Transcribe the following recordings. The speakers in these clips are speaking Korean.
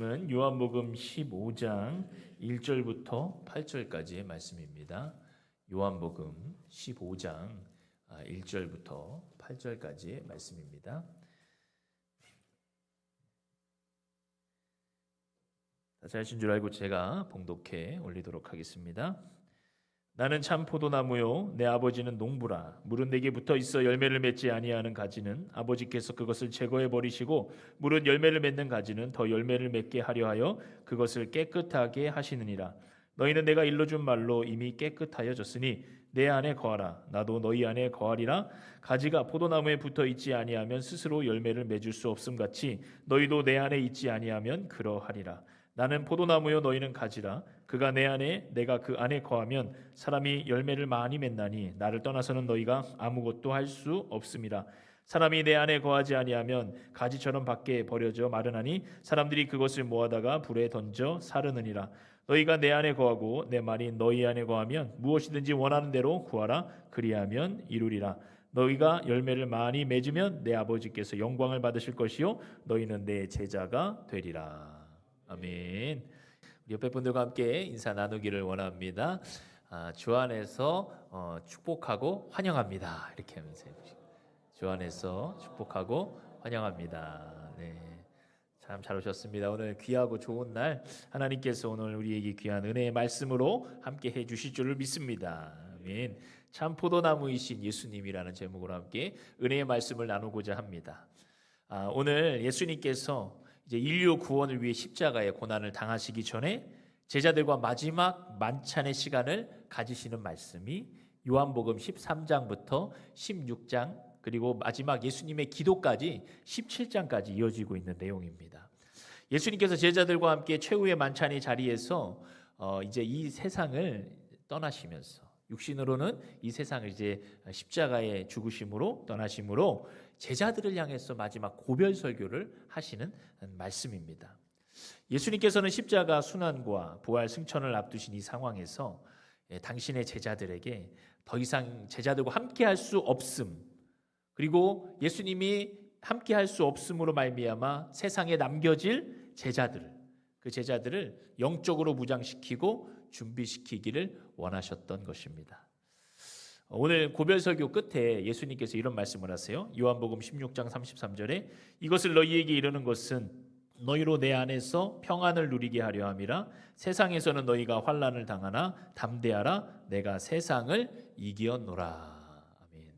요한복음 15장 1절부터 8절까지의 말씀입니다. 요한복음 15장 1절부터 8절까지의 말씀입니다. 다 잘 하신 줄 알고 제가 봉독해 올리도록 하겠습니다. 나는 참 포도나무요 내 아버지는 농부라. 물은 내게 붙어 있어 열매를 맺지 아니하는 가지는 아버지께서 그것을 제거해 버리시고 물은 열매를 맺는 가지는 더 열매를 맺게 하려 하여 그것을 깨끗하게 하시느니라. 너희는 내가 일러준 말로 이미 깨끗하여졌으니 내 안에 거하라. 나도 너희 안에 거하리라. 가지가 포도나무에 붙어 있지 아니하면 스스로 열매를 맺을 수 없음 같이 너희도 내 안에 있지 아니하면 그러하리라. 나는 포도나무요 너희는 가지라. 그가 내 안에 내가 그 안에 거하면 사람이 열매를 많이 맺나니 나를 떠나서는 너희가 아무것도 할 수 없음이라. 사람이 내 안에 거하지 아니하면 가지처럼 밖에 버려져 마르나니 사람들이 그것을 모아다가 불에 던져 사르느니라. 너희가 내 안에 거하고 내 말이 너희 안에 거하면 무엇이든지 원하는 대로 구하라. 그리하면 이루리라. 너희가 열매를 많이 맺으면 내 아버지께서 영광을 받으실 것이요 너희는 내 제자가 되리라. 아멘. 우리 옆에 분들과 함께 인사 나누기를 원합니다. 주 안에서 축복하고 환영합니다. 이렇게 하면서 해주시고 주 안에서 축복하고 환영합니다. 네, 참 잘 오셨습니다. 오늘 귀하고 좋은 날 하나님께서 오늘 우리에게 귀한 은혜의 말씀으로 함께 해주실 줄을 믿습니다. 아멘. 참 포도나무이신 예수님이라는 제목으로 함께 은혜의 말씀을 나누고자 합니다. 오늘 예수님께서 이제 인류 구원을 위해 십자가의 고난을 당하시기 전에 제자들과 마지막 만찬의 시간을 가지시는 말씀이 요한복음 13장부터 16장 그리고 마지막 예수님의 기도까지 17장까지 이어지고 있는 내용입니다. 예수님께서 제자들과 함께 최후의 만찬의 자리에서 이제 이 세상을 떠나시면서 육신으로는 이 세상을 이제 십자가의 죽으심으로 떠나심으로 제자들을 향해서 마지막 고별 설교를 하시는 말씀입니다. 예수님께서는 십자가 순환과 부활 승천을 앞두신 이 상황에서 당신의 제자들에게 더 이상 제자들과 함께 할 수 없음, 그리고 예수님이 함께 할 수 없음으로 말미암아 세상에 남겨질 제자들, 그 제자들을 영적으로 무장시키고 준비시키기를 원하셨던 것입니다. 오늘 고별설교 끝에 예수님께서 이런 말씀을 하세요. 요한복음 16장 33절에 이것을 너희에게 이르는 것은 너희로 내 안에서 평안을 누리게 하려 함이라. 세상에서는 너희가 환난을 당하나 담대하라. 내가 세상을 이기었노라. 아멘.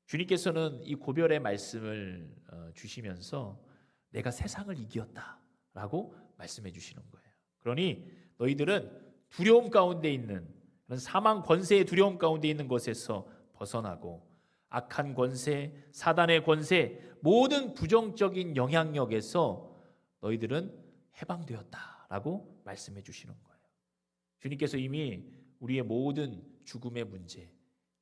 주님께서는 이 고별의 말씀을 주시면서 내가 세상을 이기었다라고 말씀해 주시는 거예요. 그러니 너희들은 두려움 가운데 있는 그런 사망 권세의 두려움 가운데 있는 것에서 벗어나고 악한 권세, 사단의 권세, 모든 부정적인 영향력에서 너희들은 해방되었다라고 말씀해 주시는 거예요. 주님께서 이미 우리의 모든 죽음의 문제,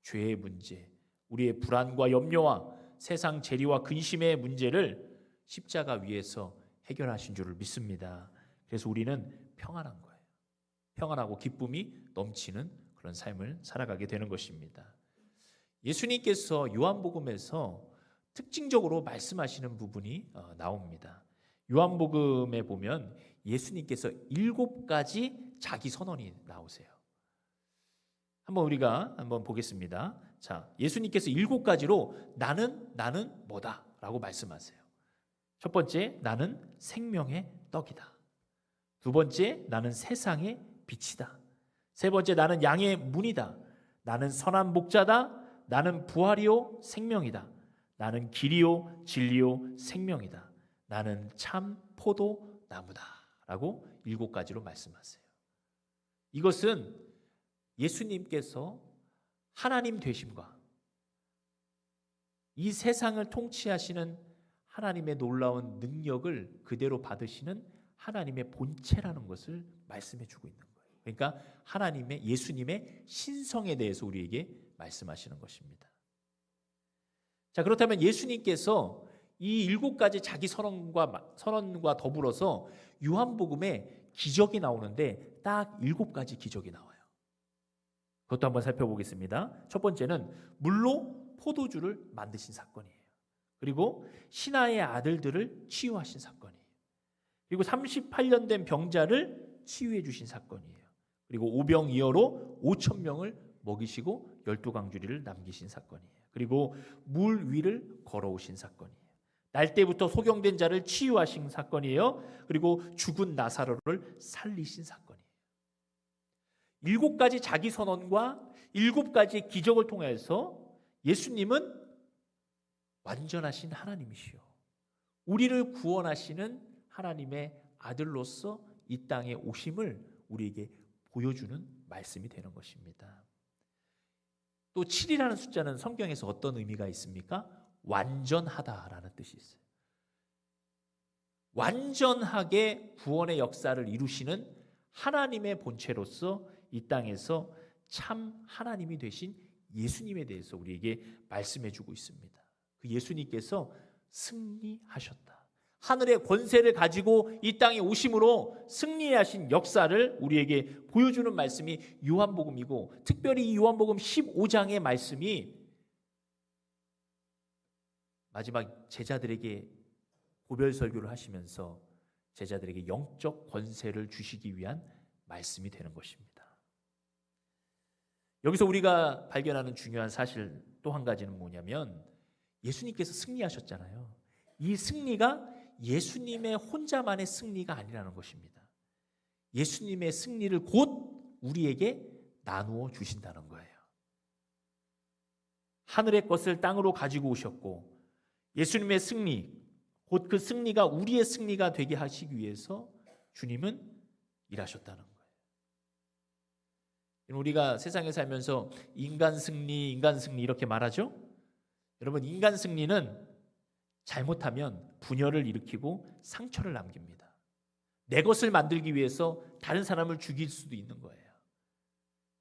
죄의 문제, 우리의 불안과 염려와 세상 재리와 근심의 문제를 십자가 위에서 해결하신 줄을 믿습니다. 그래서 우리는 평안한 거예요. 평안하고 기쁨이 넘치는 그런 삶을 살아가게 되는 것입니다. 예수님께서 요한복음에서 특징적으로 말씀하시는 부분이 나옵니다. 요한복음에 보면 예수님께서 7가지 자기 선언이 나오세요. 우리가 한번 보겠습니다. 자, 예수님께서 7가지로 나는 뭐다라고 말씀하세요. 첫 번째, 나는 생명의 떡이다. 두 번째, 나는 세상의 빛이다. 세 번째, 나는 양의 문이다. 나는 선한 목자다. 나는 부활이요 생명이다. 나는 길이요 진리요 생명이다. 나는 참 포도나무다. 라고 7가지로 말씀하세요. 이것은 예수님께서 하나님 되심과 이 세상을 통치하시는 하나님의 놀라운 능력을 그대로 받으시는 하나님의 본체라는 것을 말씀해 주고 있는 거예요. 그러니까 예수님의 신성에 대해서 우리에게 말씀하시는 것입니다. 자, 그렇다면 예수님께서 이 7가지 자기 선언과 더불어서 요한복음에 기적이 나오는데 딱 7가지 기적이 나와요. 그것도 한번 살펴보겠습니다. 첫 번째는 물로 포도주를 만드신 사건이에요. 그리고 신하의 아들들을 치유하신 사건이에요. 그리고 38년 된 병자를 치유해 주신 사건이에요. 그리고 오병이어로 5천 명을 먹이시고 12강주리를 남기신 사건이에요. 그리고 물 위를 걸어오신 사건이에요. 날 때부터 소경된 자를 치유하신 사건이에요. 그리고 죽은 나사로를 살리신 사건이에요. 7가지 자기 선언과 7가지 기적을 통해서 예수님은 완전하신 하나님이시요, 우리를 구원하시는 하나님의 아들로서 이 땅에 오심을 우리에게 보여주는 말씀이 되는 것입니다. 또 7이라는 숫자는 성경에서 어떤 의미가 있습니까? 완전하다라는 뜻이 있어요. 완전하게 구원의 역사를 이루시는 하나님의 본체로서 이 땅에서 참 하나님이 되신 예수님에 대해서 우리에게 말씀해 주고 있습니다. 그 예수님께서 승리하셨다. 하늘의 권세를 가지고 이 땅에 오심으로 승리하신 역사를 우리에게 보여주는 말씀이 요한복음이고, 특별히 이 요한복음 15장의 말씀이 마지막 제자들에게 고별 설교를 하시면서 제자들에게 영적 권세를 주시기 위한 말씀이 되는 것입니다. 여기서 우리가 발견하는 중요한 사실 또 한 가지는 뭐냐면, 예수님께서 승리하셨잖아요. 이 승리가 예수님의 혼자만의 승리가 아니라는 것입니다. 예수님의 승리를 곧 우리에게 나누어 주신다는 거예요. 하늘의 것을 땅으로 가지고 오셨고, 예수님의 승리, 곧 그 승리가 우리의 승리가 되게 하시기 위해서 주님은 일하셨다는 거예요. 우리가 세상에 살면서 인간 승리 이렇게 말하죠? 여러분, 인간 승리는 잘못하면 분열을 일으키고 상처를 남깁니다. 내 것을 만들기 위해서 다른 사람을 죽일 수도 있는 거예요.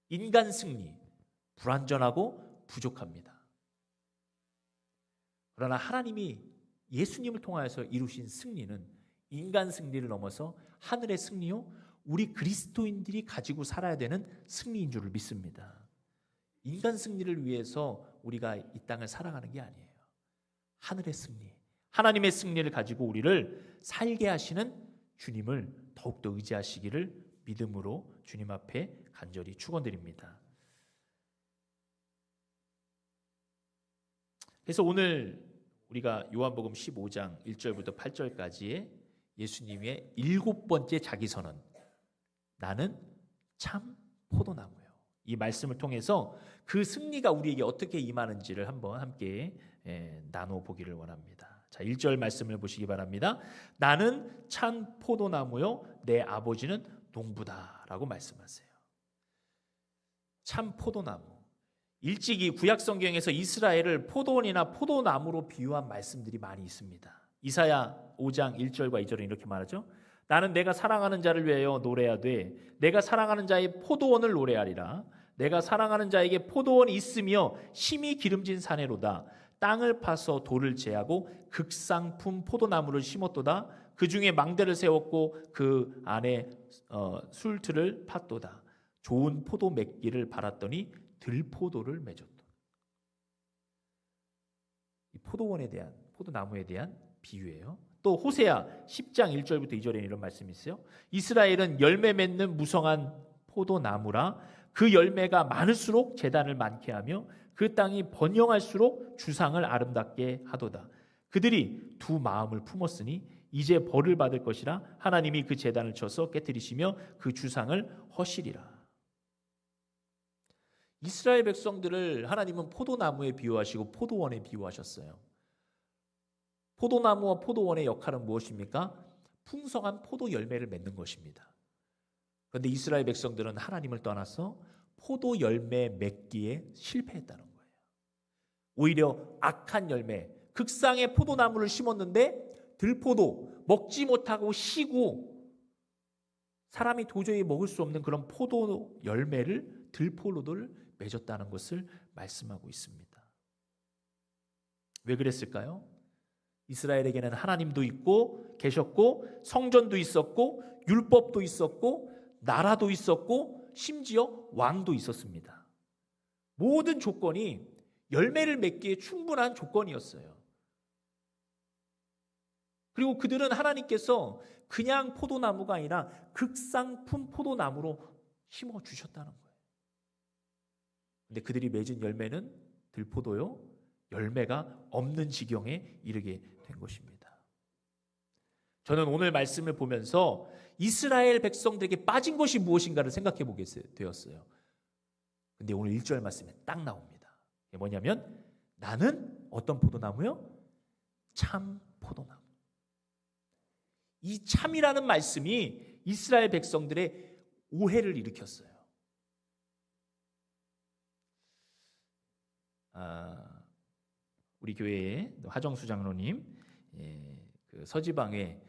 인간 승리, 불완전하고 부족합니다. 그러나 하나님이 예수님을 통하여서 이루신 승리는 인간 승리를 넘어서 하늘의 승리요, 우리 그리스도인들이 가지고 살아야 되는 승리인 줄을 믿습니다. 인간 승리를 위해서 우리가 이 땅을 살아가는 게 아니에요. 하늘의 승리, 하나님의 승리를 가지고 우리를 살게 하시는 주님을 더욱더 의지하시기를 믿음으로 주님 앞에 간절히 축원드립니다. 그래서 오늘 우리가 요한복음 15장 1절부터 8절까지의 예수님의 7번째 자기선언, 나는 참 포도나무요, 이 말씀을 통해서 그 승리가 우리에게 어떻게 임하는지를 한번 함께 나눠 보기를 원합니다. 자, 1절 말씀을 보시기 바랍니다. 나는 참 포도나무요, 내 아버지는 농부다라고 말씀하세요. 참 포도나무. 일찍이 구약 성경에서 이스라엘을 포도원이나 포도나무로 비유한 말씀들이 많이 있습니다. 이사야 5장 1절과 2절은 이렇게 말하죠. 나는 내가 사랑하는 자를 위하여 노래하되 내가 사랑하는 자의 포도원을 노래하리라. 내가 사랑하는 자에게 포도원이 있으며 심히 기름진 사내로다. 땅을 파서 돌을 제하고 극상품 포도나무를 심었도다. 그 중에 망대를 세웠고 그 안에 술틀을 팠도다. 좋은 포도 맺기를 바랐더니 들포도를 맺었다. 이 포도원에 대한, 포도나무에 대한 비유예요. 또 호세아 10장 1절부터 2절에 이런 말씀이 있어요. 이스라엘은 열매 맺는 무성한 포도나무라. 그 열매가 많을수록 제단을 많게 하며 그 땅이 번영할수록 주상을 아름답게 하도다. 그들이 두 마음을 품었으니 이제 벌을 받을 것이라. 하나님이 그 제단을 쳐서 깨뜨리시며 그 주상을 허시리라. 이스라엘 백성들을 하나님은 포도나무에 비유하시고 포도원에 비유하셨어요. 포도나무와 포도원의 역할은 무엇입니까? 풍성한 포도 열매를 맺는 것입니다. 그런데 이스라엘 백성들은 하나님을 떠나서 포도 열매 맺기에 실패했다는 거예요. 오히려 악한 열매, 극상의 포도나무를 심었는데 들포도, 먹지 못하고 시고 사람이 도저히 먹을 수 없는 그런 포도 열매를, 들포도를 맺었다는 것을 말씀하고 있습니다. 왜 그랬을까요? 이스라엘에게는 하나님도 있고 계셨고 성전도 있었고 율법도 있었고 나라도 있었고 심지어 왕도 있었습니다. 모든 조건이 열매를 맺기에 충분한 조건이었어요. 그리고 그들은 하나님께서 그냥 포도나무가 아니라 극상품 포도나무로 심어 주셨다는 거예요. 근데 그들이 맺은 열매는 들포도요, 열매가 없는 지경에 이르게 된 것입니다. 저는 오늘 말씀을 보면서 이스라엘 백성들에게 빠진 것이 무엇인가를 생각해 보게 되었어요. 근데 오늘 1절 말씀에 딱 나옵니다. 이게 뭐냐면 나는 어떤 포도나무요? 참 포도나무. 이 참이라는 말씀이 이스라엘 백성들의 오해를 일으켰어요. 우리 교회의 하정수 장로님, 그 서지방에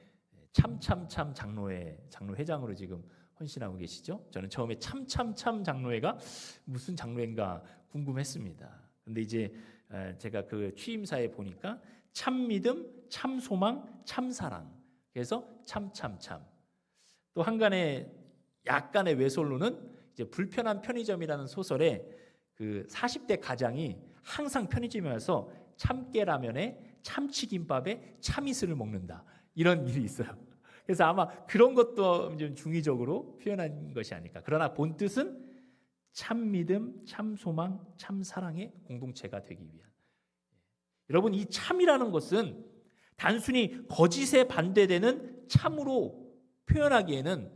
참참참 장로회장으로 지금 헌신하고 계시죠. 저는 처음에 참참참 장로회가 무슨 장로회인가 궁금했습니다. 근데 이제 제가 그 취임사에 보니까 참믿음, 참소망, 참사랑, 그래서 참참참. 또 한간에 약간의 외솔로는 이제 불편한 편의점이라는 소설에 그 40대 가장이 항상 편의점에 와서 참깨라면에 참치김밥에 참이슬을 먹는다, 이런 일이 있어요. 그래서 아마 그런 것도 좀 중의적으로 표현한 것이 아닐까. 그러나 본뜻은 참믿음, 참소망, 참사랑의 공동체가 되기 위한. 여러분, 이 참이라는 것은 단순히 거짓에 반대되는 참으로 표현하기에는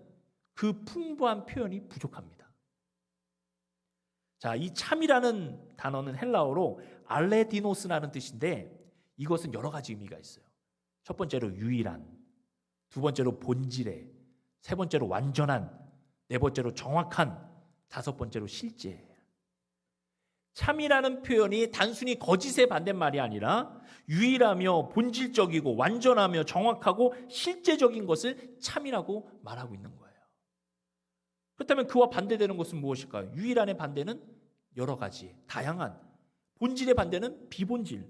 그 풍부한 표현이 부족합니다. 자, 이 참이라는 단어는 헬라어로 알레디노스라는 뜻인데 이것은 여러 가지 의미가 있어요. 첫 번째로 유일한, 두 번째로 본질의, 세 번째로 완전한, 네 번째로 정확한, 다섯 번째로 실제. 참이라는 표현이 단순히 거짓의 반대말이 아니라 유일하며 본질적이고 완전하며 정확하고 실제적인 것을 참이라고 말하고 있는 거예요. 그렇다면 그와 반대되는 것은 무엇일까요? 유일한의 반대는 여러 가지, 다양한. 본질의 반대는 비본질.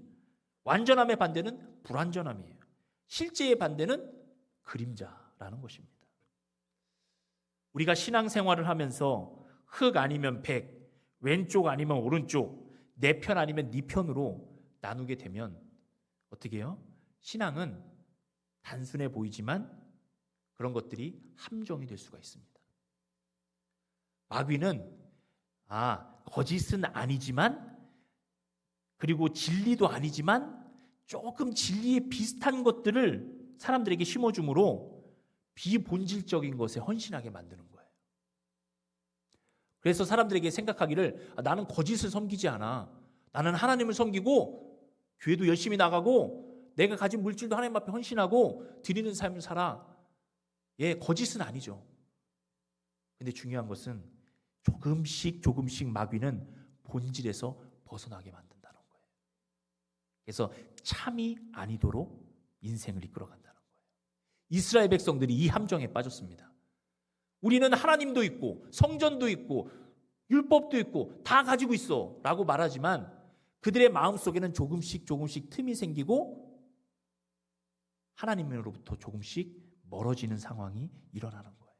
완전함의 반대는 불완전함이에요. 실제의 반대는 그림자라는 것입니다. 우리가 신앙생활을 하면서 흑 아니면 백, 왼쪽 아니면 오른쪽, 내 편 아니면 네 편으로 나누게 되면 어떻게 해요? 신앙은 단순해 보이지만 그런 것들이 함정이 될 수가 있습니다. 마귀는 거짓은 아니지만, 그리고 진리도 아니지만 조금 진리에 비슷한 것들을 사람들에게 심어줌으로 비본질적인 것에 헌신하게 만드는 거예요. 그래서 사람들에게 생각하기를 나는 거짓을 섬기지 않아. 나는 하나님을 섬기고 교회도 열심히 나가고 내가 가진 물질도 하나님 앞에 헌신하고 드리는 삶을 살아. 거짓은 아니죠. 근데 중요한 것은 조금씩 마귀는 본질에서 벗어나게 만든다는 거예요. 그래서 참이 아니도록 인생을 이끌어간다는 거예요. 이스라엘 백성들이 이 함정에 빠졌습니다. 우리는 하나님도 있고 성전도 있고 율법도 있고 다 가지고 있어 라고 말하지만 그들의 마음속에는 조금씩 틈이 생기고 하나님으로부터 조금씩 멀어지는 상황이 일어나는 거예요.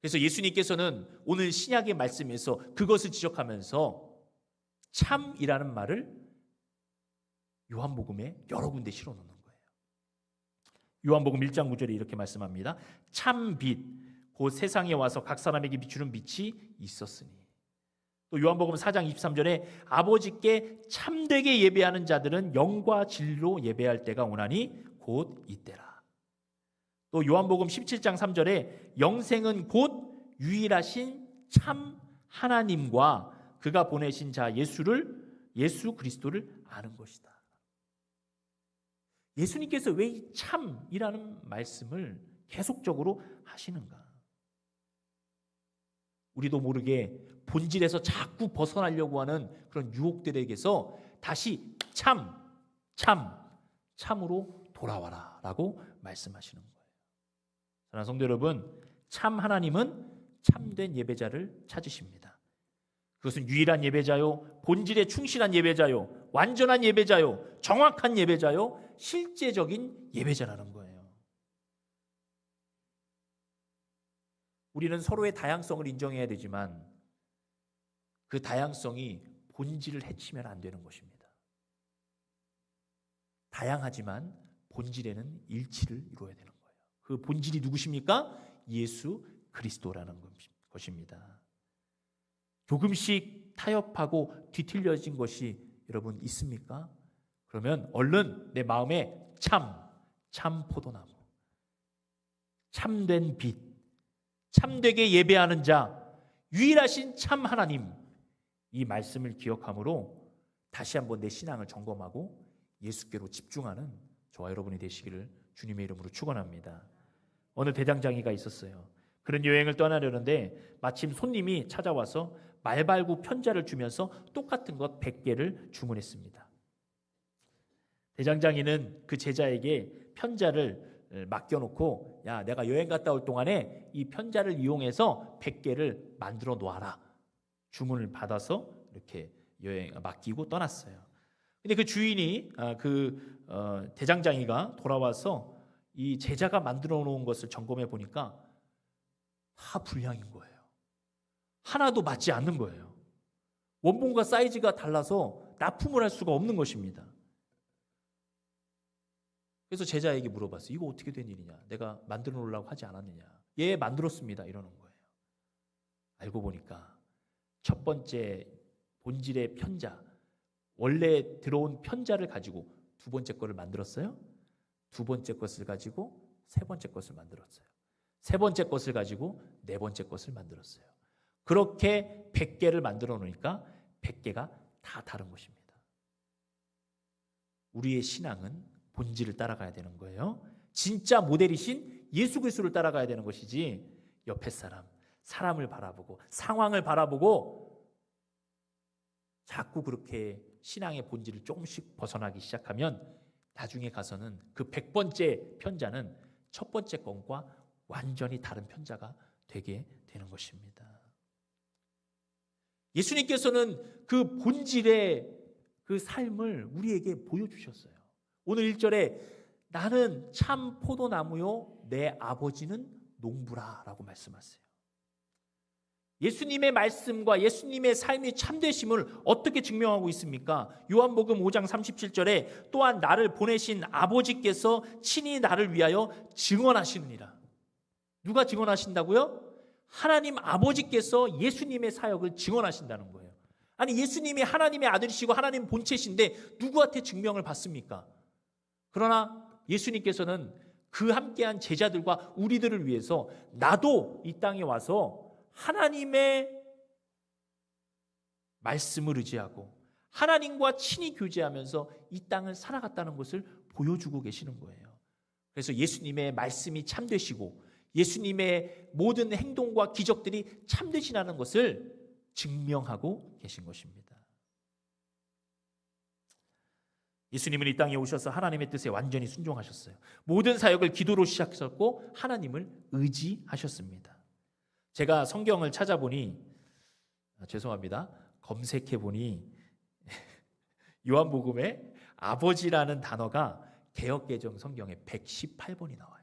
그래서 예수님께서는 오늘 신약의 말씀에서 그것을 지적하면서 참이라는 말을 요한복음에 여러 군데 실어놓는 거예요. 요한복음 1장 9절에 이렇게 말씀합니다. 참 빛 곧 세상에 와서 각 사람에게 비추는 빛이 있었으니. 또 요한복음 4장 23절에 아버지께 참되게 예배하는 자들은 영과 진리로 예배할 때가 오나니 곧 이때라. 또 요한복음 17장 3절에 영생은 곧 유일하신 참 하나님과 그가 보내신 자 예수 그리스도를 아는 것이다. 예수님께서 왜 이 참이라는 말씀을 계속적으로 하시는가? 우리도 모르게 본질에서 자꾸 벗어나려고 하는 그런 유혹들에게서 다시 참으로 돌아와라 라고 말씀하시는 거예요. 사랑하는 성도 여러분, 참 하나님은 참된 예배자를 찾으십니다. 그것은 유일한 예배자요, 본질에 충실한 예배자요, 완전한 예배자요, 정확한 예배자요, 실제적인 예배자라는 거예요. 우리는 서로의 다양성을 인정해야 되지만 그 다양성이 본질을 해치면 안 되는 것입니다. 다양하지만 본질에는 일치를 이루어야 되는 거예요. 그 본질이 누구십니까? 예수 그리스도라는 것입니다. 조금씩 타협하고 뒤틀려진 것이 여러분 있습니까? 그러면 얼른 내 마음에 참 포도나무, 참된 빛, 참되게 예배하는 자, 유일하신 참 하나님, 이 말씀을 기억함으로 다시 한번 내 신앙을 점검하고 예수께로 집중하는 저와 여러분이 되시기를 주님의 이름으로 축원합니다. 어느 대장장이가 있었어요. 그런 여행을 떠나려는데 마침 손님이 찾아와서 말발구 편자를 주면서 똑같은 것 100개를 주문했습니다. 대장장이는 그 제자에게 편자를 맡겨놓고, 야, 내가 여행 갔다 올 동안에 이 편자를 이용해서 100개를 만들어 놓아라. 주문을 받아서 이렇게 맡기고 떠났어요. 근데 그 주인이 대장장이가 돌아와서 이 제자가 만들어 놓은 것을 점검해 보니까 다 불량인 거예요. 하나도 맞지 않는 거예요. 원본과 사이즈가 달라서 납품을 할 수가 없는 것입니다. 그래서 제자에게 물어봤어요. 이거 어떻게 된 일이냐? 내가 만들어 놓으려고 하지 않았느냐? 예, 만들었습니다. 이러는 거예요. 알고 보니까 첫 번째 본질의 편자, 원래 들어온 편자를 가지고 두 번째 거를 만들었어요. 두 번째 것을 가지고 세 번째 것을 만들었어요. 세 번째 것을 가지고 네 번째 것을 만들었어요. 그렇게 100개를 만들어 놓으니까 100개가 다 다른 것입니다. 우리의 신앙은 본질을 따라가야 되는 거예요. 진짜 모델이신 예수 그리스도를 따라가야 되는 것이지 옆에 사람을 바라보고 상황을 바라보고 자꾸 그렇게 신앙의 본질을 조금씩 벗어나기 시작하면 나중에 가서는 그 100번째 편자는 첫 번째 것과 완전히 다른 편자가 되게 되는 것입니다. 예수님께서는 그 본질의 그 삶을 우리에게 보여주셨어요. 오늘 1절에 나는 참 포도나무요 내 아버지는 농부라 라고 말씀하세요. 예수님의 말씀과 예수님의 삶의 참되심을 어떻게 증명하고 있습니까? 요한복음 5장 37절에 또한 나를 보내신 아버지께서 친히 나를 위하여 증언하시느니라. 누가 증언하신다고요? 하나님 아버지께서 예수님의 사역을 증언하신다는 거예요. 아니, 예수님이 하나님의 아들이시고 하나님 본체신데 누구한테 증명을 받습니까? 그러나 예수님께서는 그 함께한 제자들과 우리들을 위해서 나도 이 땅에 와서 하나님의 말씀을 의지하고 하나님과 친히 교제하면서 이 땅을 살아갔다는 것을 보여주고 계시는 거예요. 그래서 예수님의 말씀이 참되시고 예수님의 모든 행동과 기적들이 참되시라는 것을 증명하고 계신 것입니다. 예수님은 이 땅에 오셔서 하나님의 뜻에 완전히 순종하셨어요. 모든 사역을 기도로 시작하셨고 하나님을 의지하셨습니다. 제가 성경을 찾아보니 검색해보니 요한복음에 아버지라는 단어가 개역개정 성경에 118번이 나와요.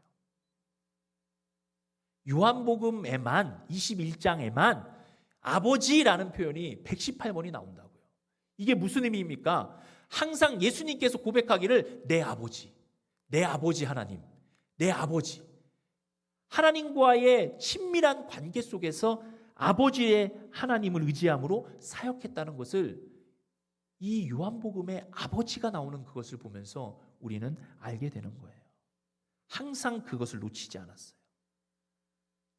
요한복음에만 21장에만 아버지라는 표현이 118번이 나온다고요. 이게 무슨 의미입니까? 항상 예수님께서 고백하기를 내 아버지 하나님, 내 아버지. 하나님과의 친밀한 관계 속에서 아버지의 하나님을 의지함으로 사역했다는 것을 이 요한복음에 아버지가 나오는 그것을 보면서 우리는 알게 되는 거예요. 항상 그것을 놓치지 않았어요.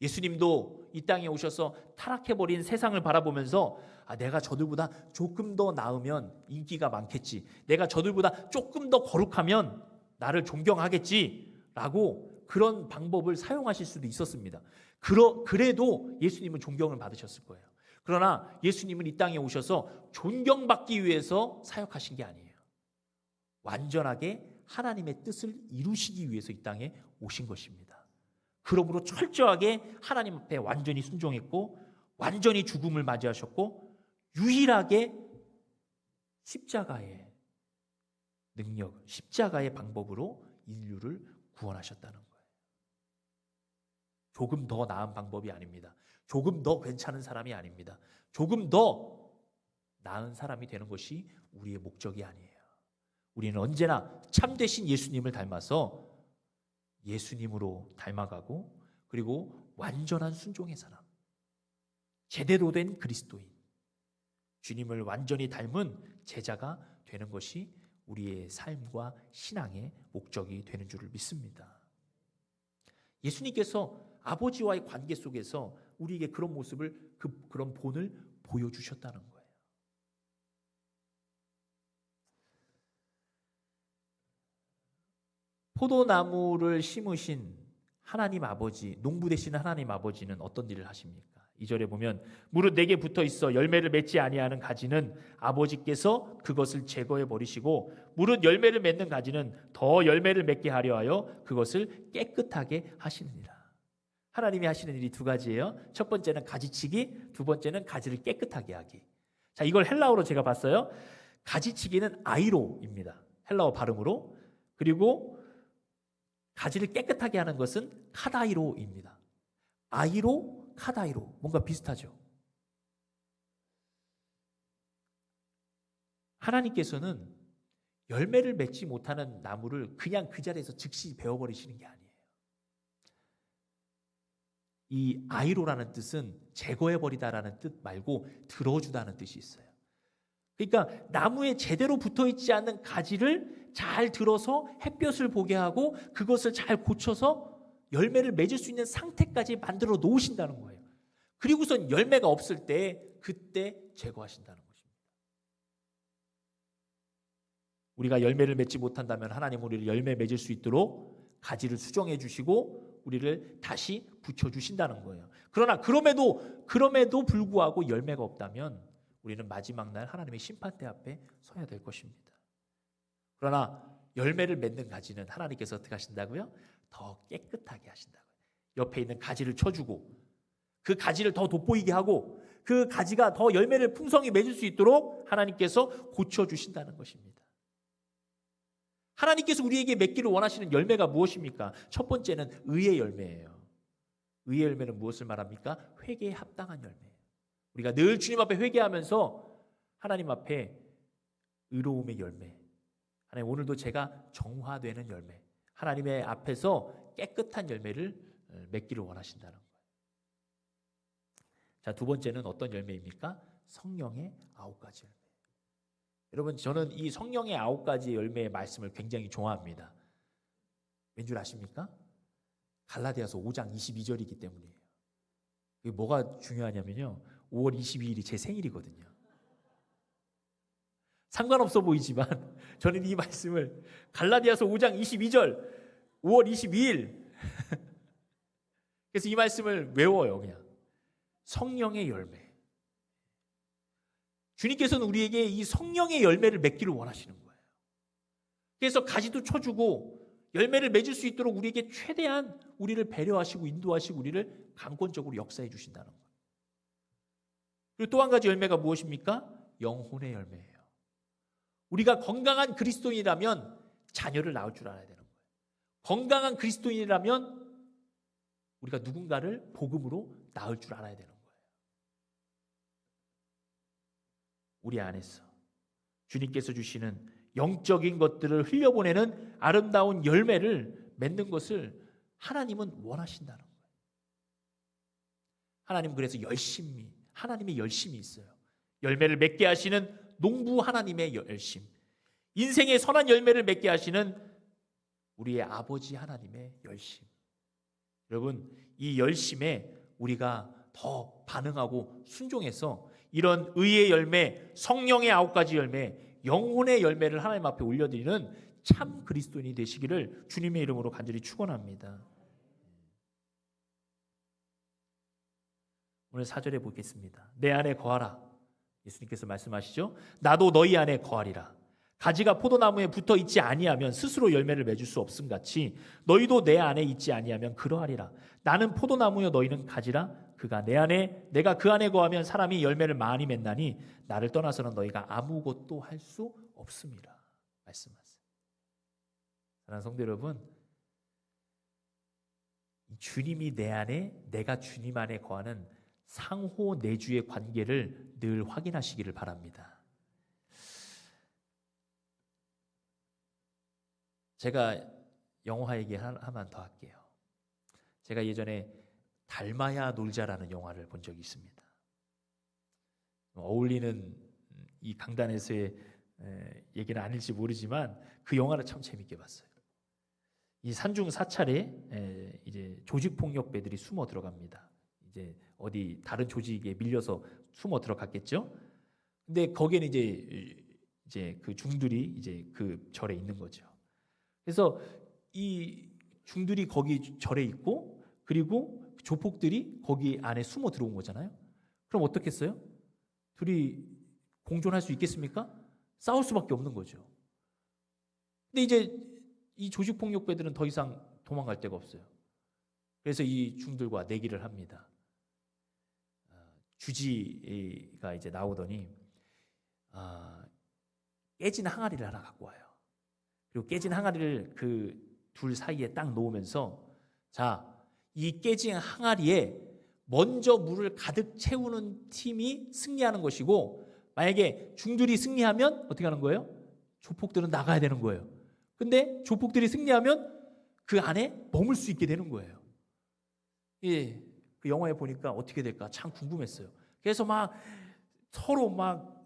예수님도 이 땅에 오셔서 타락해버린 세상을 바라보면서 내가 저들보다 조금 더 나으면 인기가 많겠지, 내가 저들보다 조금 더 거룩하면 나를 존경하겠지 라고 그런 방법을 사용하실 수도 있었습니다. 그래도 예수님은 존경을 받으셨을 거예요. 그러나 예수님은 이 땅에 오셔서 존경받기 위해서 사역하신 게 아니에요. 완전하게 하나님의 뜻을 이루시기 위해서 이 땅에 오신 것입니다. 그러므로 철저하게 하나님 앞에 완전히 순종했고 완전히 죽음을 맞이하셨고 유일하게 십자가의 능력, 십자가의 방법으로 인류를 구원하셨다는 거예요. 조금 더 나은 방법이 아닙니다. 조금 더 괜찮은 사람이 아닙니다. 조금 더 나은 사람이 되는 것이 우리의 목적이 아니에요. 우리는 언제나 참되신 예수님을 닮아서 예수님으로 닮아가고, 그리고 완전한 순종의 사람, 제대로 된 그리스도인, 주님을 완전히 닮은 제자가 되는 것이 우리의 삶과 신앙의 목적이 되는 줄을 믿습니다. 예수님께서 아버지와의 관계 속에서 우리에게 그런 모습을, 그런 본을 보여주셨다는 거예요. 포도나무를 심으신 하나님 아버지, 농부 되시는 하나님 아버지는 어떤 일을 하십니까? 2절에 보면 무릇 내게 붙어 있어 열매를 맺지 아니하는 가지는 아버지께서 그것을 제거해 버리시고 무릇 열매를 맺는 가지는 더 열매를 맺게 하려 하여 그것을 깨끗하게 하시느니라. 하나님이 하시는 일이 두 가지예요. 첫 번째는 가지치기, 두 번째는 가지를 깨끗하게 하기. 자, 이걸 헬라어로 제가 봤어요. 가지치기는 아이로입니다. 헬라어 발음으로. 그리고 가지를 깨끗하게 하는 것은 카다이로입니다. 아이로, 카다이로. 뭔가 비슷하죠. 하나님께서는 열매를 맺지 못하는 나무를 그냥 그 자리에서 즉시 베어버리시는 게 아니에요. 이 아이로라는 뜻은 제거해버리다라는 뜻 말고 들어주다는 뜻이 있어요. 그러니까 나무에 제대로 붙어있지 않는 가지를 잘 들어서 햇볕을 보게 하고 그것을 잘 고쳐서 열매를 맺을 수 있는 상태까지 만들어 놓으신다는 거예요. 그리고선 열매가 없을 때 그때 제거하신다는 것입니다. 우리가 열매를 맺지 못한다면 하나님 우리를 열매 맺을 수 있도록 가지를 수정해 주시고 우리를 다시 붙여주신다는 거예요. 그러나 그럼에도 불구하고 열매가 없다면 우리는 마지막 날 하나님의 심판대 앞에 서야 될 것입니다. 그러나 열매를 맺는 가지는 하나님께서 어떻게 하신다고요? 더 깨끗하게 하신다고요. 옆에 있는 가지를 쳐주고 그 가지를 더 돋보이게 하고 그 가지가 더 열매를 풍성히 맺을 수 있도록 하나님께서 고쳐주신다는 것입니다. 하나님께서 우리에게 맺기를 원하시는 열매가 무엇입니까? 첫 번째는 의의 열매예요. 의의 열매는 무엇을 말합니까? 회개에 합당한 열매예요. 우리가 늘 주님 앞에 회개하면서 하나님 앞에 의로움의 열매, 하나님 오늘도 제가 정화되는 열매, 하나님의 앞에서 깨끗한 열매를 맺기를 원하신다는 거예요. 자, 두 번째는 어떤 열매입니까? 성령의 9가지 열매. 여러분, 저는 이 성령의 9가지 열매의 말씀을 굉장히 좋아합니다. 왠 줄 아십니까? 갈라디아서 5장 22절이기 때문이에요. 이게 뭐가 중요하냐면요, 5월 22일이 제 생일이거든요. 상관없어 보이지만 저는 이 말씀을 갈라디아서 5장 22절 5월 22일 그래서 이 말씀을 외워요. 그냥 성령의 열매. 주님께서는 우리에게 이 성령의 열매를 맺기를 원하시는 거예요. 그래서 가지도 쳐주고 열매를 맺을 수 있도록 우리에게 최대한 우리를 배려하시고 인도하시고 우리를 강권적으로 역사해 주신다는 거예요. 그리고 또 한 가지 열매가 무엇입니까? 영혼의 열매예요. 우리가 건강한 그리스도인이라면 자녀를 낳을 줄 알아야 되는 거예요. 건강한 그리스도인이라면 우리가 누군가를 복음으로 낳을 줄 알아야 되는 거예요. 우리 안에서 주님께서 주시는 영적인 것들을 흘려보내는 아름다운 열매를 맺는 것을 하나님은 원하신다는 거예요. 하나님은 그래서 하나님의 열심이 있어요. 열매를 맺게 하시는 농부 하나님의 열심, 인생의 선한 열매를 맺게 하시는 우리의 아버지 하나님의 열심. 여러분, 이 열심에 우리가 더 반응하고 순종해서 이런 의의 열매, 성령의 9가지 열매, 영혼의 열매를 하나님 앞에 올려드리는 참 그리스도인이 되시기를 주님의 이름으로 간절히 축원합니다. 오늘 4절에 보겠습니다. 내 안에 거하라. 예수님께서 말씀하시죠. 나도 너희 안에 거하리라. 가지가 포도나무에 붙어 있지 아니하면 스스로 열매를 맺을 수 없음 같이 너희도 내 안에 있지 아니하면 그러하리라. 나는 포도나무여 너희는 가지라. 그가 내 안에 내가 그 안에 거하면 사람이 열매를 많이 맺나니 나를 떠나서는 너희가 아무것도 할 수 없음이라. 말씀하세요. 사랑하는 성도 여러분, 주님이 내 안에 내가 주님 안에 거하는 상호 내주의 관계를 늘 확인하시기를 바랍니다. 제가 영화 얘기 하나만 더 할게요. 제가 예전에 닮아야 놀자라는 영화를 본 적이 있습니다. 어울리는 이 강단에서의 얘기는 아닐지 모르지만 그 영화를 참 재밌게 봤어요. 이 산중 사찰에 이제 조직폭력배들이 숨어 들어갑니다. 이제 어디 다른 조직에 밀려서 숨어 들어갔겠죠. 근데 거기에는 이제 그 중들이 이제 그 절에 있는 거죠. 그래서 이 중들이 거기 절에 있고 그리고 조폭들이 거기 안에 숨어 들어온 거잖아요. 그럼 어떻겠어요? 둘이 공존할 수 있겠습니까? 싸울 수밖에 없는 거죠. 근데 이제 이 조직폭력배들은 더 이상 도망갈 데가 없어요. 그래서 이 중들과 내기를 합니다. 주지가 이제 나오더니 깨진 항아리를 하나 갖고 와요. 그리고 깨진 항아리를 그 둘 사이에 딱 놓으면서 자, 이 깨진 항아리에 먼저 물을 가득 채우는 팀이 승리하는 것이고 만약에 중들이 승리하면 어떻게 하는 거예요? 조폭들은 나가야 되는 거예요. 근데 조폭들이 승리하면 그 안에 머물 수 있게 되는 거예요. 예, 그 영화에 보니까 어떻게 될까 참 궁금했어요. 그래서 막 서로 막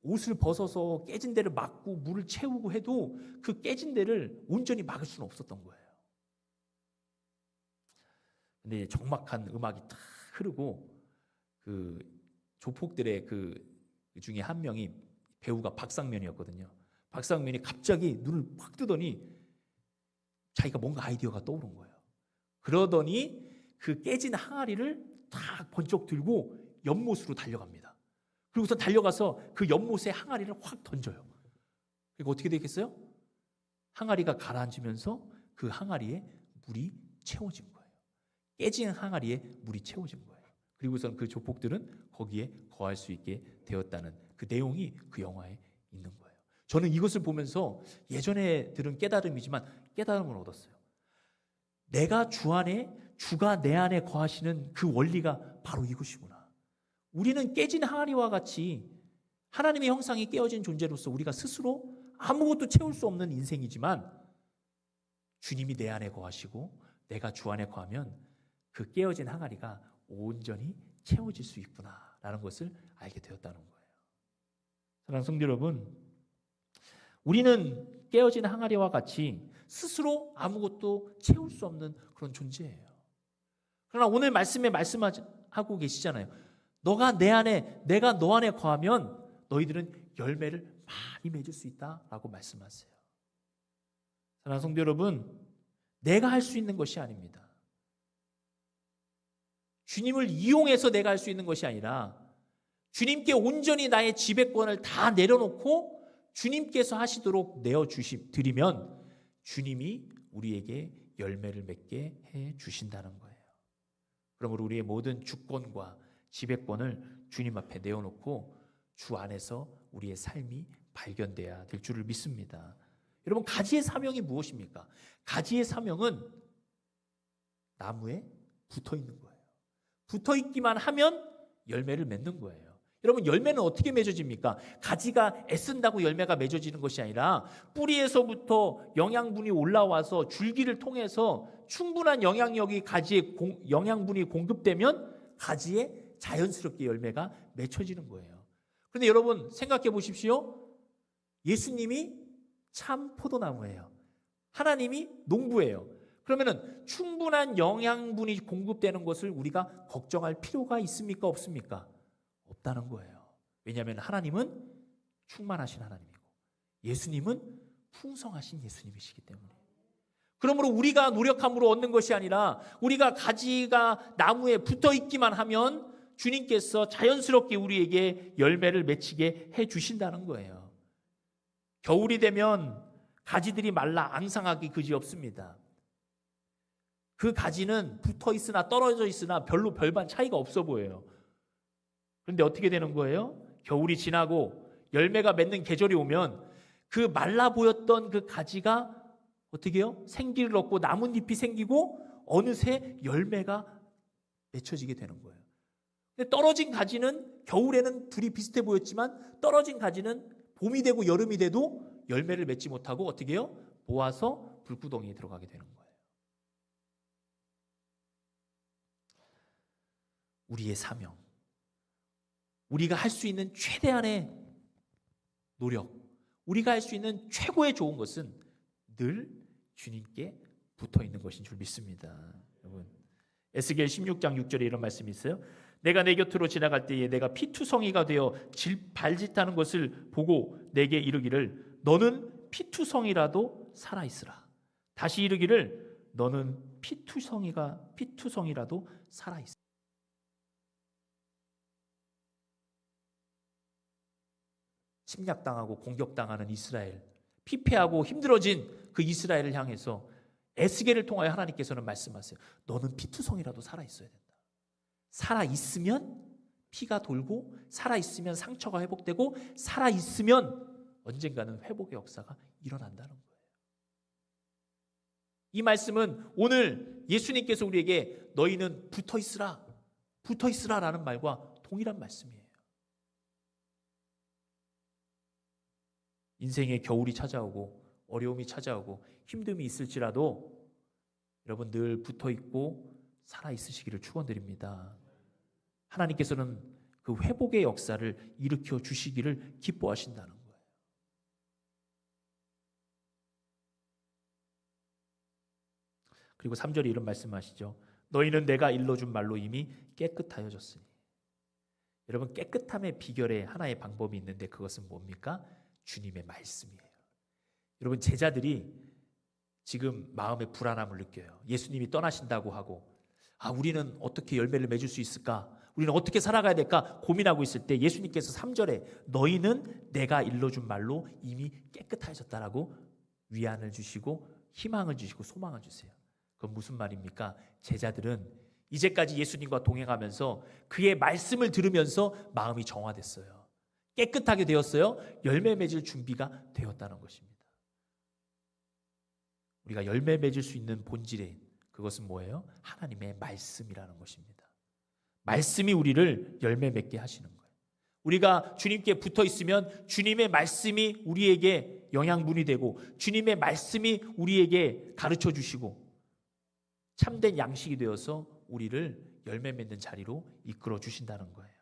옷을 벗어서 깨진 데를 막고 물을 채우고 해도 그 깨진 데를 온전히 막을 수는 없었던 거예요. 근데 적막한 음악이 탁 흐르고 그 조폭들의 그 중에 한 명이 배우가 박상면이었거든요. 박상면이 갑자기 눈을 확 뜨더니 자기가 뭔가 아이디어가 떠오른 거예요. 그러더니 그 깨진 항아리를 딱 번쩍 들고 연못으로 달려갑니다. 그리고서 달려가서 그 연못에 항아리를 확 던져요. 그리고 어떻게 되겠어요? 항아리가 가라앉으면서 그 항아리에 물이 채워진 거예요. 깨진 항아리에 물이 채워진 거예요. 그리고선 그 조폭들은 거기에 거할 수 있게 되었다는 그 내용이 그 영화에 있는 거예요. 저는 이것을 보면서 예전에 들은 깨달음이지만 깨달음을 얻었어요. 내가 주 안에, 주가 내 안에 거하시는 그 원리가 바로 이것이구나. 우리는 깨진 항아리와 같이 하나님의 형상이 깨어진 존재로서 우리가 스스로 아무것도 채울 수 없는 인생이지만 주님이 내 안에 거하시고 내가 주 안에 거하면 그 깨어진 항아리가 온전히 채워질 수 있구나라는 것을 알게 되었다는 거예요. 사랑하는 성도 여러분, 우리는 깨어진 항아리와 같이 스스로 아무것도 채울 수 없는 그런 존재예요. 그러나 오늘 말씀에 말씀하고 계시잖아요. 너가 내 안에, 내가 너 안에 거하면 너희들은 열매를 많이 맺을 수 있다라고 말씀하세요. 사랑하는 성도 여러분, 내가 할 수 있는 것이 아닙니다. 주님을 이용해서 내가 할 수 있는 것이 아니라 주님께 온전히 나의 지배권을 다 내려놓고 주님께서 하시도록 드리면 주님이 우리에게 열매를 맺게 해 주신다는 거예요. 그러므로 우리의 모든 주권과 지배권을 주님 앞에 내어놓고 주 안에서 우리의 삶이 발견돼야 될 줄을 믿습니다. 여러분, 가지의 사명이 무엇입니까? 가지의 사명은 나무에 붙어 있는 거예요. 붙어 있기만 하면 열매를 맺는 거예요. 여러분, 열매는 어떻게 맺어집니까? 가지가 애쓴다고 열매가 맺어지는 것이 아니라 뿌리에서부터 영양분이 올라와서 줄기를 통해서 충분한 영향력이 가지에 영양분이 공급되면 가지에 자연스럽게 열매가 맺혀지는 거예요. 그런데 여러분 생각해 보십시오. 예수님이 참 포도나무예요. 하나님이 농부예요. 그러면은 충분한 영양분이 공급되는 것을 우리가 걱정할 필요가 있습니까? 없습니까? 없다는 거예요. 왜냐하면 하나님은 충만하신 하나님이고 예수님은 풍성하신 예수님이시기 때문에. 그러므로 우리가 노력함으로 얻는 것이 아니라 우리가 가지가 나무에 붙어 있기만 하면 주님께서 자연스럽게 우리에게 열매를 맺히게 해 주신다는 거예요. 겨울이 되면 가지들이 말라 앙상하기 그지없습니다. 그 가지는 붙어 있으나 떨어져 있으나 별로 별반 차이가 없어 보여요. 그런데 어떻게 되는 거예요? 겨울이 지나고 열매가 맺는 계절이 오면 그 말라 보였던 그 가지가 어떻게 해요? 생기를 얻고 나뭇잎이 생기고 어느새 열매가 맺혀지게 되는 거예요. 근데 떨어진 가지는 겨울에는 둘이 비슷해 보였지만 떨어진 가지는 봄이 되고 여름이 돼도 열매를 맺지 못하고 어떻게 해요? 모아서 불구덩이에 들어가게 되는 거예요. 우리의 사명, 우리가 할 수 있는 최대한의 노력, 우리가 할 수 있는 최고의 좋은 것은 늘 주님께 붙어 있는 것인 줄 믿습니다. 여러분, 에스겔 16장 6절에 이런 말씀이 있어요. 내가 내 곁으로 지나갈 때에 내가 피투성이가 되어 발짓하는 것을 보고 내게 이르기를 너는 피투성이라도 살아있으라. 다시 이르기를 너는 피투성이라도 살아있으라. 침략당하고 공격당하는 이스라엘, 피폐하고 힘들어진 그 이스라엘을 향해서 에스겔을 통하여 하나님께서는 말씀하세요. 너는 피투성이라도 살아있어야 된다. 살아있으면 피가 돌고, 살아있으면 상처가 회복되고, 살아있으면 언젠가는 회복의 역사가 일어난다는 거예요. 이 말씀은 오늘 예수님께서 우리에게 너희는 붙어있으라 라는 말과 동일한 말씀이에요. 인생의 겨울이 찾아오고 어려움이 찾아오고 힘듦이 있을지라도 여러분 늘 붙어있고 살아있으시기를 축원드립니다. 하나님께서는 그 회복의 역사를 일으켜 주시기를 기뻐하신다는 거예요. 그리고 3절에 이런 말씀하시죠. 너희는 내가 일러준 말로 이미 깨끗하여졌으니. 여러분, 깨끗함의 비결에 하나의 방법이 있는데 그것은 뭡니까? 주님의 말씀이에요. 여러분, 제자들이 지금 마음의 불안함을 느껴요. 예수님이 떠나신다고 하고 우리는 어떻게 열매를 맺을 수 있을까? 우리는 어떻게 살아가야 될까? 고민하고 있을 때 예수님께서 3절에 너희는 내가 일러준 말로 이미 깨끗하여졌다라고 위안을 주시고 희망을 주시고 소망을 주세요. 그건 무슨 말입니까? 제자들은 이제까지 예수님과 동행하면서 그의 말씀을 들으면서 마음이 정화됐어요. 깨끗하게 되었어요. 열매 맺을 준비가 되었다는 것입니다. 우리가 열매 맺을 수 있는 본질에 그것은 뭐예요? 하나님의 말씀이라는 것입니다. 말씀이 우리를 열매 맺게 하시는 거예요. 우리가 주님께 붙어 있으면 주님의 말씀이 우리에게 영양분이 되고 주님의 말씀이 우리에게 가르쳐 주시고 참된 양식이 되어서 우리를 열매 맺는 자리로 이끌어 주신다는 거예요.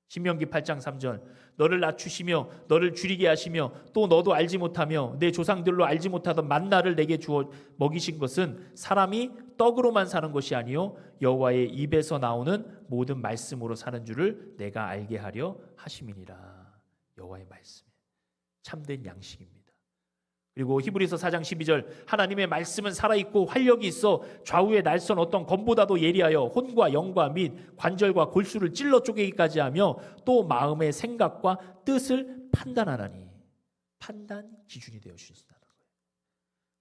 신명기 8장 3절 너를 낮추시며 너를 줄이게 하시며 또 너도 알지 못하며 내 조상들로 알지 못하던 만나를 내게 주어 먹이신 것은 사람이 떡으로만 사는 것이 아니요 여호와의 입에서 나오는 모든 말씀으로 사는 줄을 내가 알게 하려 하심이니라. 여호와의 말씀, 참된 양식입니다. 그리고 히브리서 4장 12절 하나님의 말씀은 살아있고 활력이 있어 좌우의 날선 어떤 검보다도 예리하여 혼과 영과 및 관절과 골수를 찔러 쪼개기까지 하며 또 마음의 생각과 뜻을 판단하나니. 판단 기준이 되어 주신다는 거예요.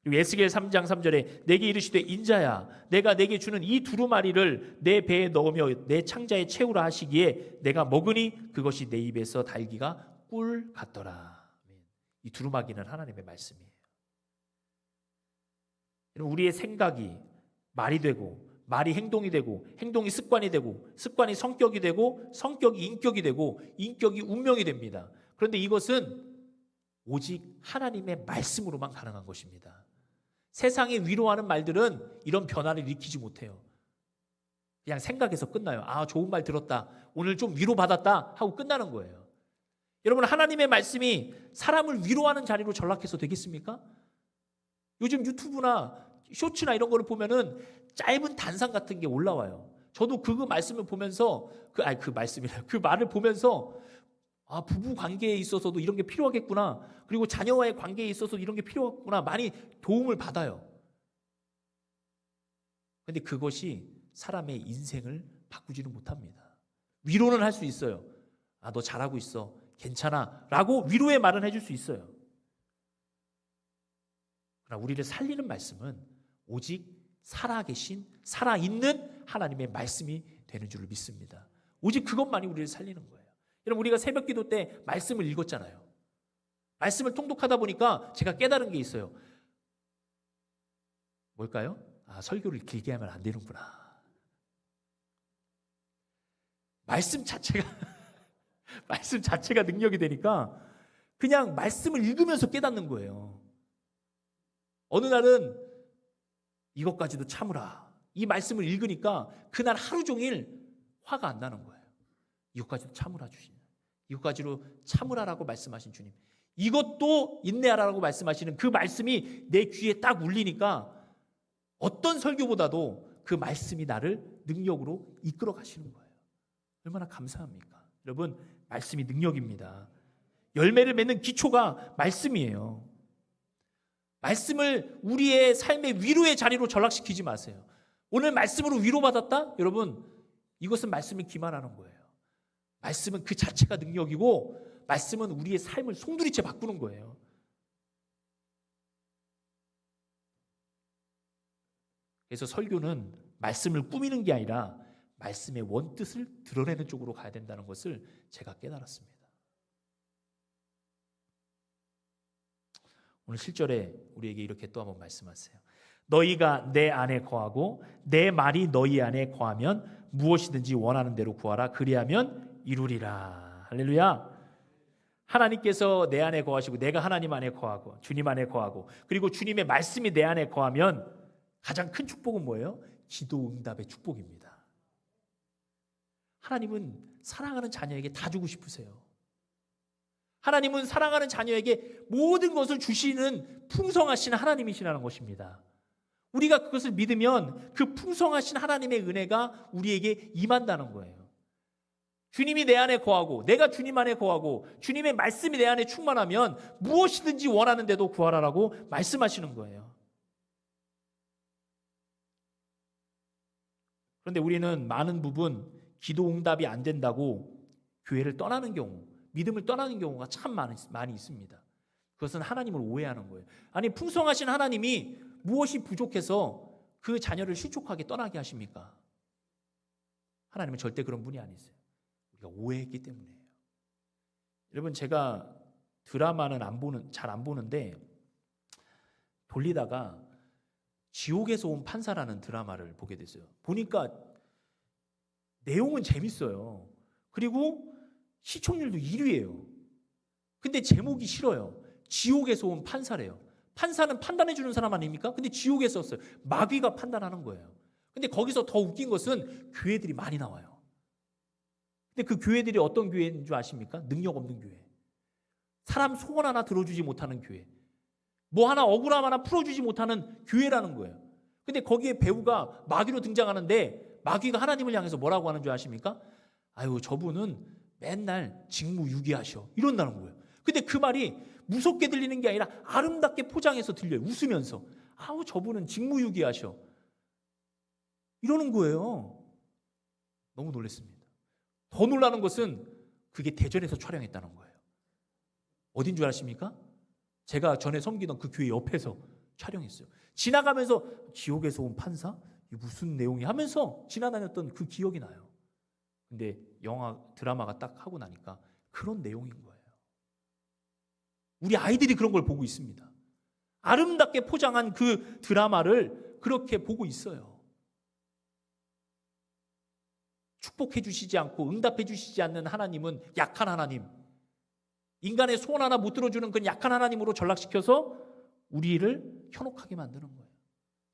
그리고 에스겔 3장 3절에 내게 이르시되 인자야 내가 내게 주는 이 두루마리를 내 배에 넣으며 내 창자에 채우라 하시기에 내가 먹으니 그것이 내 입에서 달기가 꿀 같더라. 이 두루마기는 하나님의 말씀이에요. 우리의 생각이 말이 되고 말이 행동이 되고 행동이 습관이 되고 습관이 성격이 되고 성격이 인격이 되고 인격이 운명이 됩니다. 그런데 이것은 오직 하나님의 말씀으로만 가능한 것입니다. 세상에 위로하는 말들은 이런 변화를 일으키지 못해요. 그냥 생각에서 끝나요. 좋은 말 들었다. 오늘 좀 위로받았다 하고 끝나는 거예요. 여러분, 하나님의 말씀이 사람을 위로하는 자리로 전락해서 되겠습니까? 요즘 유튜브나 쇼츠나 이런 거를 보면은 짧은 단상 같은 게 올라와요. 저도 그 말씀을 보면서 그 말을 보면서 부부 관계에 있어서도 이런 게 필요하겠구나. 그리고 자녀와의 관계에 있어서도 이런 게 필요하구나. 많이 도움을 받아요. 그런데 그것이 사람의 인생을 바꾸지는 못합니다. 위로는 할 수 있어요. 너 잘하고 있어. 괜찮아 라고 위로의 말은 해줄 수 있어요. 그러나 우리를 살리는 말씀은 오직 살아계신 살아있는 하나님의 말씀이 되는 줄을 믿습니다. 오직 그것만이 우리를 살리는 거예요. 여러분, 우리가 새벽기도 때 말씀을 읽었잖아요. 말씀을 통독하다 보니까 제가 깨달은 게 있어요. 뭘까요? 설교를 길게 하면 안 되는구나. 말씀 자체가 능력이 되니까 그냥 말씀을 읽으면서 깨닫는 거예요. 어느 날은 이것까지도 참으라. 이 말씀을 읽으니까 그날 하루 종일 화가 안 나는 거예요. 이것까지도 참으라 주시는, 이것까지로 참으라라고 말씀하신 주님, 이것도 인내하라고 말씀하시는 그 말씀이 내 귀에 딱 울리니까 어떤 설교보다도 그 말씀이 나를 능력으로 이끌어 가시는 거예요. 얼마나 감사합니까? 여러분, 말씀이 능력입니다. 열매를 맺는 기초가 말씀이에요. 말씀을 우리의 삶의 위로의 자리로 전락시키지 마세요. 오늘 말씀으로 위로받았다? 여러분, 이것은 말씀을 기만하는 거예요. 말씀은 그 자체가 능력이고, 말씀은 우리의 삶을 송두리째 바꾸는 거예요. 그래서 설교는 말씀을 꾸미는 게 아니라 말씀의 원뜻을 드러내는 쪽으로 가야 된다는 것을 제가 깨달았습니다. 오늘 7절에 우리에게 이렇게 또 한번 말씀하세요. 너희가 내 안에 거하고 내 말이 너희 안에 거하면 무엇이든지 원하는 대로 구하라. 그리하면 이루리라. 할렐루야. 하나님께서 내 안에 거하시고 내가 하나님 안에 거하고 주님 안에 거하고, 그리고 주님의 말씀이 내 안에 거하면 가장 큰 축복은 뭐예요? 기도 응답의 축복입니다. 하나님은 사랑하는 자녀에게 다 주고 싶으세요. 하나님은 사랑하는 자녀에게 모든 것을 주시는 풍성하신 하나님이시라는 것입니다. 우리가 그것을 믿으면 그 풍성하신 하나님의 은혜가 우리에게 임한다는 거예요. 주님이 내 안에 거하고 내가 주님 안에 거하고 주님의 말씀이 내 안에 충만하면 무엇이든지 원하는 대로 구하라라고 말씀하시는 거예요. 그런데 우리는 많은 부분 기도 응답이 안 된다고 교회를 떠나는 경우, 믿음을 떠나는 경우가 참 많이 있습니다. 그것은 하나님을 오해하는 거예요. 아니, 풍성하신 하나님이 무엇이 부족해서 그 자녀를 실족하게 떠나게 하십니까? 하나님은 절대 그런 분이 아니세요. 우리가 오해했기 때문이에요. 여러분, 제가 드라마는 잘 안 보는데 돌리다가 지옥에서 온 판사라는 드라마를 보게 됐어요. 보니까 내용은 재밌어요. 그리고 시청률도 1위예요. 근데 제목이 싫어요. 지옥에서 온 판사래요. 판사는 판단해주는 사람 아닙니까? 근데 지옥에 썼어요. 마귀가 판단하는 거예요. 근데 거기서 더 웃긴 것은 교회들이 많이 나와요. 근데 그 교회들이 어떤 교회인 줄 아십니까? 능력 없는 교회. 사람 소원 하나 들어주지 못하는 교회. 뭐 하나 억울함 하나 풀어주지 못하는 교회라는 거예요. 근데 거기에 배우가 마귀로 등장하는데 마귀가 하나님을 향해서 뭐라고 하는 줄 아십니까? 아유, 저분은 맨날 직무유기하셔, 이런다는 거예요. 근데 그 말이 무섭게 들리는 게 아니라 아름답게 포장해서 들려요. 웃으면서. 아우, 저분은 직무유기하셔, 이러는 거예요. 너무 놀랐습니다. 더 놀라는 것은 그게 대전에서 촬영했다는 거예요. 어딘 줄 아십니까? 제가 전에 섬기던 그 교회 옆에서 촬영했어요. 지나가면서 지옥에서 온 판사? 이게 무슨 내용이 하면서 지나다녔던 그 기억이 나요. 근데 드라마가 딱 하고 나니까 그런 내용인 거예요. 우리 아이들이 그런 걸 보고 있습니다. 아름답게 포장한 그 드라마를 그렇게 보고 있어요. 축복해 주시지 않고 응답해 주시지 않는 하나님은 약한 하나님, 인간의 소원 하나 못 들어주는 그 약한 하나님으로 전락시켜서 우리를 현혹하게 만드는 거예요.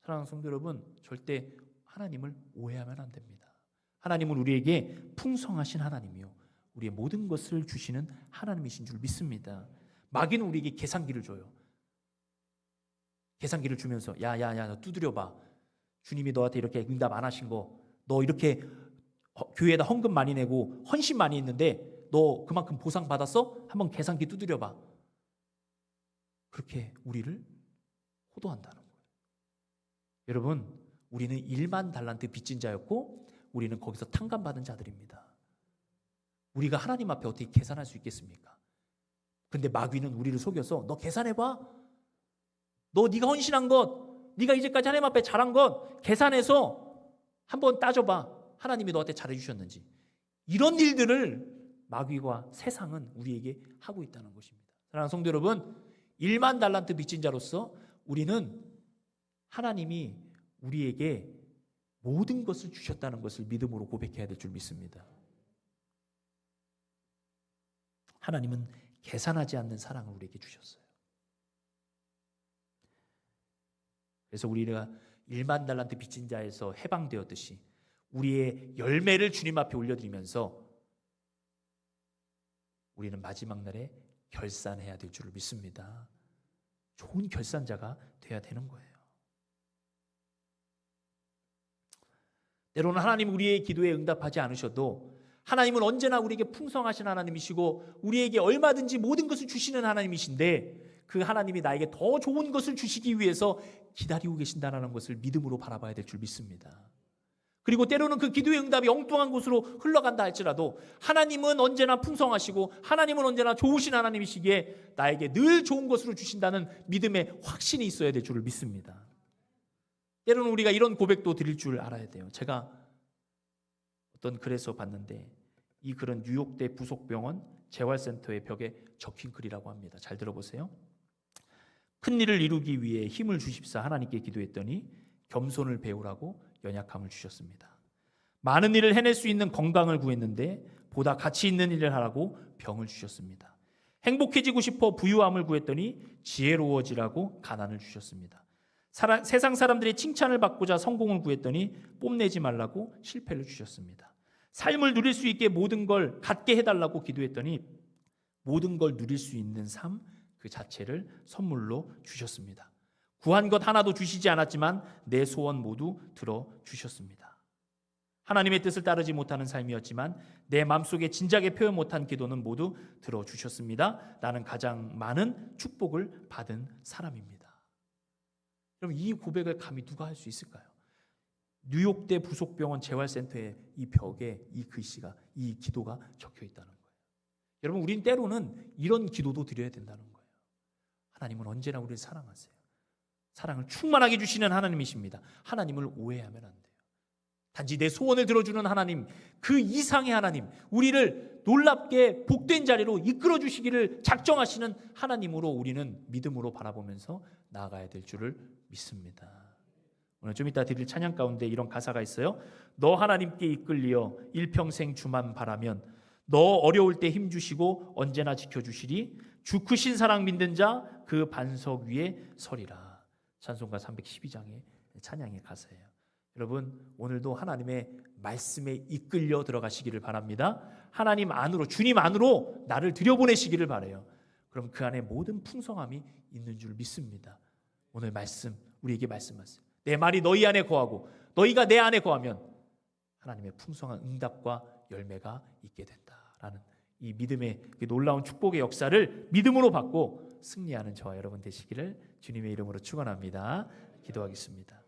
사랑하는 성도 여러분, 절대 하나님을 오해하면 안 됩니다. 하나님은 우리에게 풍성하신 하나님이요, 우리의 모든 것을 주시는 하나님이신 줄 믿습니다. 마귀는 우리에게 계산기를 줘요. 계산기를 주면서 야야야, 너 두드려봐. 주님이 너한테 이렇게 응답 안 하신 거, 너 이렇게 교회에다 헌금 많이 내고 헌신 많이 했는데 너 그만큼 보상 받았어? 한번 계산기 두드려봐. 그렇게 우리를 호도한다는 거예요. 여러분, 우리는 1만 달란트 빚진 자였고 우리는 거기서 탕감받은 자들입니다. 우리가 하나님 앞에 어떻게 계산할 수 있겠습니까? 근데 마귀는 우리를 속여서 너 계산해봐. 너 네가 헌신한 것, 네가 이제까지 하나님 앞에 잘한 것 계산해서 한번 따져봐. 하나님이 너한테 잘해주셨는지. 이런 일들을 마귀와 세상은 우리에게 하고 있다는 것입니다. 사랑하는 성도 여러분, 1만 달란트 빚진 자로서 우리는 하나님이 우리에게 모든 것을 주셨다는 것을 믿음으로 고백해야 될 줄 믿습니다. 하나님은 계산하지 않는 사랑을 우리에게 주셨어요. 그래서 우리가 1만 달란트 빚진 자에서 해방되었듯이 우리의 열매를 주님 앞에 올려드리면서 우리는 마지막 날에 결산해야 될 줄을 믿습니다. 좋은 결산자가 돼야 되는 거예요. 때로는 하나님 우리의 기도에 응답하지 않으셔도 하나님은 언제나 우리에게 풍성하신 하나님이시고 우리에게 얼마든지 모든 것을 주시는 하나님이신데 그 하나님이 나에게 더 좋은 것을 주시기 위해서 기다리고 계신다는 것을 믿음으로 바라봐야 될 줄 믿습니다. 그리고 때로는 그 기도의 응답이 엉뚱한 곳으로 흘러간다 할지라도 하나님은 언제나 풍성하시고 하나님은 언제나 좋으신 하나님이시기에 나에게 늘 좋은 것으로 주신다는 믿음의 확신이 있어야 될 줄을 믿습니다. 때로는 우리가 이런 고백도 드릴 줄 알아야 돼요. 제가 어떤 글에서 봤는데 이 글은 뉴욕대 부속병원 재활센터의 벽에 적힌 글이라고 합니다. 잘 들어보세요. 큰 일을 이루기 위해 힘을 주십사 하나님께 기도했더니 겸손을 배우라고 연약함을 주셨습니다. 많은 일을 해낼 수 있는 건강을 구했는데 보다 가치 있는 일을 하라고 병을 주셨습니다. 행복해지고 싶어 부유함을 구했더니 지혜로워지라고 가난을 주셨습니다. 세상 사람들의 칭찬을 받고자 성공을 구했더니 뽐내지 말라고 실패를 주셨습니다. 삶을 누릴 수 있게 모든 걸 갖게 해달라고 기도했더니 모든 걸 누릴 수 있는 삶 그 자체를 선물로 주셨습니다. 구한 것 하나도 주시지 않았지만 내 소원 모두 들어주셨습니다. 하나님의 뜻을 따르지 못하는 삶이었지만 내 마음속에 진작에 표현 못한 기도는 모두 들어주셨습니다. 나는 가장 많은 축복을 받은 사람입니다. 그럼 이 고백을 감히 누가 할 수 있을까요? 뉴욕대 부속병원 재활센터의 이 벽에 이 글씨가, 이 기도가 적혀 있다는 거예요. 여러분, 우린 때로는 이런 기도도 드려야 된다는 거예요. 하나님은 언제나 우리를 사랑하세요. 사랑을 충만하게 주시는 하나님이십니다. 하나님을 오해하면 안 돼요. 단지 내 소원을 들어주는 하나님, 그 이상의 하나님, 우리를 놀랍게 복된 자리로 이끌어 주시기를 작정하시는 하나님으로 우리는 믿음으로 바라보면서 나아가야 될 줄을 믿습니다. 오늘 좀 이따 드릴 찬양 가운데 이런 가사가 있어요. 너 하나님께 이끌리어 일평생 주만 바라면 너 어려울 때 힘주시고 언제나 지켜주시리 주 크신 사랑 믿는 자 그 반석 위에 서리라. 찬송가 312장의 찬양의 가사예요. 여러분, 오늘도 하나님의 말씀에 이끌려 들어가시기를 바랍니다. 하나님 안으로, 주님 안으로 나를 들여보내시기를 바라요. 그럼 그 안에 모든 풍성함이 있는 줄 믿습니다. 오늘 말씀 우리에게 말씀하세요. 내 말이 너희 안에 거하고 너희가 내 안에 거하면 하나님의 풍성한 응답과 열매가 있게 된다라는 이 믿음의 놀라운 축복의 역사를 믿음으로 받고 승리하는 저와 여러분 되시기를 주님의 이름으로 축원합니다. 기도하겠습니다.